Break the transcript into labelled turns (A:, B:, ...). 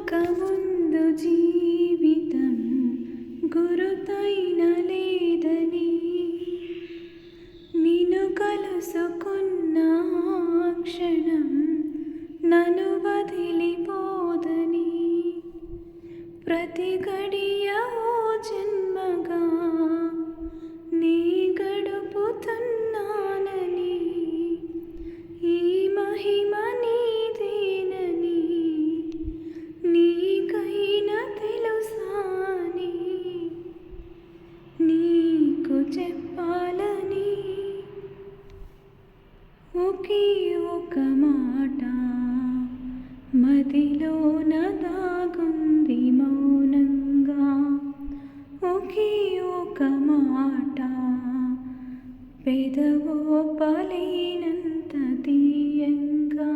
A: ఇక ముందు జీవితం గురుతైన లేదని నిన్ను కలుసుకున్న క్షణం నన్ను వదిలిపోదని ప్రతి గడియ ఓ జన్మగా నీ గడుపుతున్నానని ఈ మహిమ నీదేనని నీకైనా తెలుసాని నీకు చెప్పాలని ఒకే ఒక మాట మదిలోన దాగుంది మౌనంగా ఒకే ఒక మాట పెదవో పలేనంత తీయంగా